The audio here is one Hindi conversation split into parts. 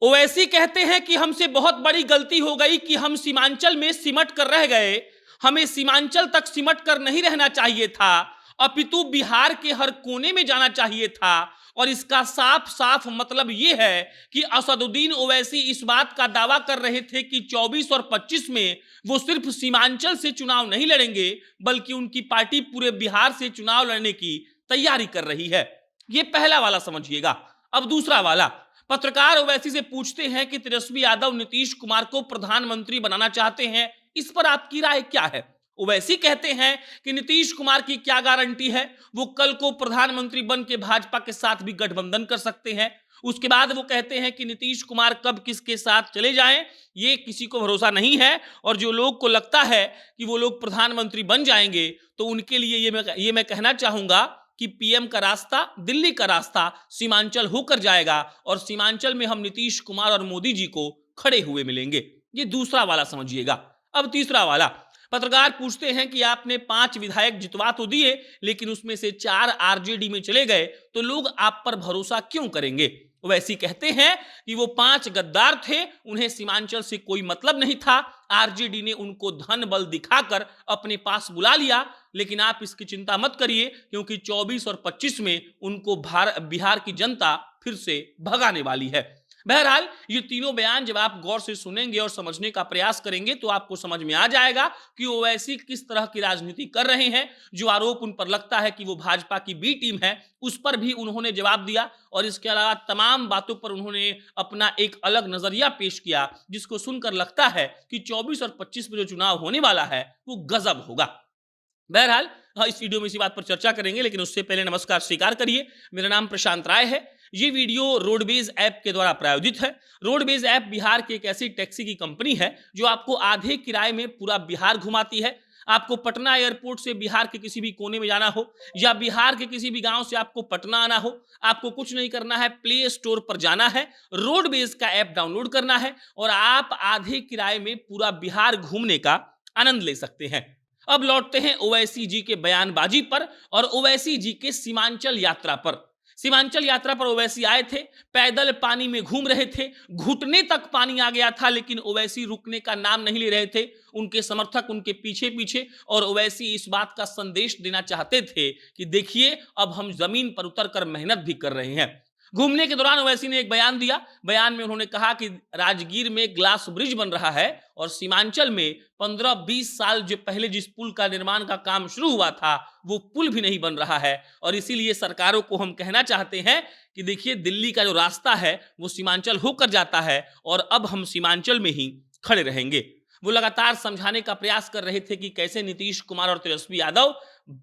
ओवैसी कहते हैं कि हमसे बहुत बड़ी गलती हो गई कि हम सीमांचल में सिमट कर रह गए। हमें सीमांचल तक सिमट कर नहीं रहना चाहिए था, अपितु बिहार के हर कोने में जाना चाहिए था। और इसका साफ साफ मतलब यह है कि असदुद्दीन ओवैसी इस बात का दावा कर रहे थे कि 24 और 25 में वो सिर्फ सीमांचल से चुनाव नहीं लड़ेंगे, बल्कि उनकी पार्टी पूरे बिहार से चुनाव लड़ने की तैयारी कर रही है। ये पहला वाला समझिएगा। अब दूसरा वाला, पत्रकार ओवैसी से पूछते हैं कि तेजस्वी यादव नीतीश कुमार को प्रधानमंत्री बनाना चाहते हैं, इस पर आपकी राय क्या है? ओवैसी कहते हैं कि नीतीश कुमार की क्या गारंटी है, वो कल को प्रधानमंत्री बन के भाजपा के साथ भी गठबंधन कर सकते हैं। उसके बाद वो कहते हैं कि नीतीश कुमार कब किसके साथ चले जाएं ये किसी को भरोसा नहीं है, और जो लोग को लगता है कि वो लोग प्रधानमंत्री बन जाएंगे तो उनके लिए ये मैं कहना चाहूंगा कि पीएम का रास्ता, दिल्ली का रास्ता सीमांचल होकर जाएगा और सीमांचल में हम नीतीश कुमार और मोदी जी को खड़े हुए मिलेंगे। ये दूसरा वाला समझिएगा। अब तीसरा वाला, पत्रकार पूछते हैं कि आपने 5 विधायक जितवा तो दिए, लेकिन उसमें से 4 आरजेडी में चले गए, तो लोग आप पर भरोसा क्यों करेंगे? वैसे कहते हैं कि वो 5 गद्दार थे, उन्हें सीमांचल से कोई मतलब नहीं था। आरजेडी ने उनको धन बल दिखाकर अपने पास बुला लिया, लेकिन आप इसकी चिंता मत करिए, क्योंकि 24 और 25 में उनको बिहार की जनता फिर से भगाने वाली है। बहरहाल ये तीनों बयान जब आप गौर से सुनेंगे और समझने का प्रयास करेंगे तो आपको समझ में आ जाएगा कि ओवैसी किस तरह की राजनीति कर रहे हैं। जो आरोप उन पर लगता है कि वो भाजपा की बी टीम है, उस पर भी उन्होंने जवाब दिया, और इसके अलावा तमाम बातों पर उन्होंने अपना एक अलग नजरिया पेश किया, जिसको सुनकर लगता है कि 24 और 25 में जो चुनाव होने वाला है वो गजब होगा। बहरहाल इस वीडियो में इसी बात पर चर्चा करेंगे, लेकिन उससे पहले नमस्कार स्वीकार करिए। मेरा नाम प्रशांत राय है। ये वीडियो रोडवेज ऐप के द्वारा प्रायोजित है। रोडवेज ऐप बिहार की एक ऐसी टैक्सी की कंपनी है जो आपको आधे किराए में पूरा बिहार घुमाती है। आपको पटना एयरपोर्ट से बिहार के किसी भी कोने में जाना हो, या बिहार के किसी भी गांव से आपको पटना आना हो, आपको कुछ नहीं करना है, प्ले स्टोर पर जाना है, रोडवेज का ऐप डाउनलोड करना है, और आप आधे किराए में पूरा बिहार घूमने का आनंद ले सकते हैं। अब लौटते हैं ओवैसी जी के बयानबाजी पर और ओवैसी जी के सीमांचल यात्रा पर। सीमांचल यात्रा पर ओवैसी आए थे, पैदल पानी में घूम रहे थे, घुटने तक पानी आ गया था, लेकिन ओवैसी रुकने का नाम नहीं ले रहे थे। उनके समर्थक उनके पीछे पीछे, और ओवैसी इस बात का संदेश देना चाहते थे कि देखिए अब हम जमीन पर उतरकर मेहनत भी कर रहे हैं। घूमने के दौरान ओवैसी ने एक बयान दिया। बयान में उन्होंने कहा कि राजगीर में ग्लास ब्रिज बन रहा है, और सीमांचल में 15-20 साल जो पहले जिस पुल का निर्माण का काम शुरू हुआ था वो पुल भी नहीं बन रहा है, और इसीलिए सरकारों को हम कहना चाहते हैं कि देखिए दिल्ली का जो रास्ता है वो सीमांचल होकर जाता है, और अब हम सीमांचल में ही खड़े रहेंगे। वो लगातार समझाने का प्रयास कर रहे थे कि कैसे नीतीश कुमार और तेजस्वी यादव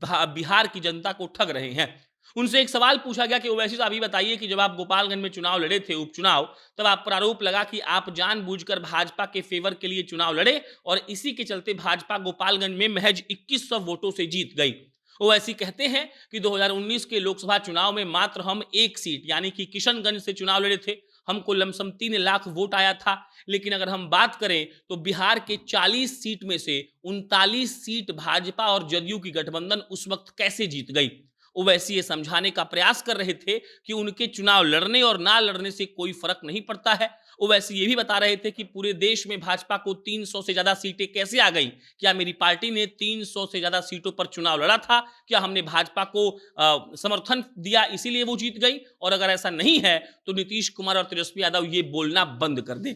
बिहार की जनता को ठग रहे हैं। उनसे एक सवाल पूछा गया कि ओवैसी साहब ये बताइए कि जब आप गोपालगंज में चुनाव लड़े थे, उपचुनाव, तब आप पर आरोप लगा कि आप जानबूझकर भाजपा के फेवर के लिए चुनाव लड़े, और इसी के चलते भाजपा गोपालगंज में महज 2100 वोटों से जीत गई। ओवैसी कहते हैं कि 2019 के लोकसभा चुनाव में मात्र हम एक सीट यानी कि किशनगंज से चुनाव लड़े थे, हमको लमसम 3 लाख वोट आया था। लेकिन अगर हम बात करें तो बिहार के 40 सीट में से 39 सीट भाजपा और जदयू की गठबंधन उस वक्त कैसे जीत गई। ओवैसी ये समझाने का प्रयास कर रहे थे कि उनके चुनाव लड़ने और ना लड़ने से कोई फर्क नहीं पड़ता है। ओवैसी ये भी बता रहे थे कि पूरे देश में भाजपा को 300 से ज्यादा सीटें कैसे आ गई, क्या मेरी पार्टी ने 300 से ज्यादा सीटों पर चुनाव लड़ा था, क्या हमने भाजपा को समर्थन दिया इसीलिए वो जीत गई, और अगर ऐसा नहीं है तो नीतीश कुमार और तेजस्वी यादव ये बोलना बंद कर दें।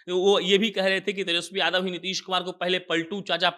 वो ये भी कह रहे थे कि तेजस्वी यादव ही नीतीश कुमार को पहले पलटू चाचा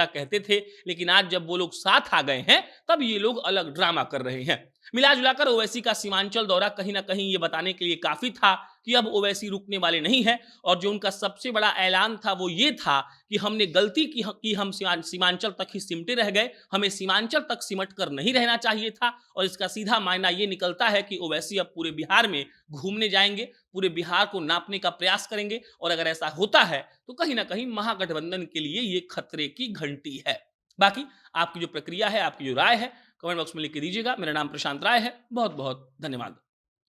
कहते थे, लेकिन आज जब वो लोग साथ आ गए हैं तब ये लोग अलग ड्रामा कर रहे हैं। मिला जुलाकर ओवैसी का सीमांचल दौरा कहीं ना कहीं ये बताने के लिए काफी था कि अब ओवैसी रुकने वाले नहीं है, और जो उनका सबसे बड़ा ऐलान था वो ये था कि हमने गलती की कि हम सीमांचल तक ही सिमटे रह गए, हमें सीमांचल तक सिमट कर नहीं रहना चाहिए था। और इसका सीधा मायना ये निकलता है कि ओवैसी अब पूरे बिहार में घूमने जाएंगे, पूरे बिहार को नापने का प्रयास करेंगे, और अगर ऐसा होता है तो कहीं ना कहीं महागठबंधन के लिए ये खतरे की घंटी है। बाकी आपकी जो प्रक्रिया है, आपकी जो राय है, कमेंट बॉक्स में लिख के दीजिएगा। मेरा नाम प्रशांत राय है। बहुत बहुत धन्यवाद।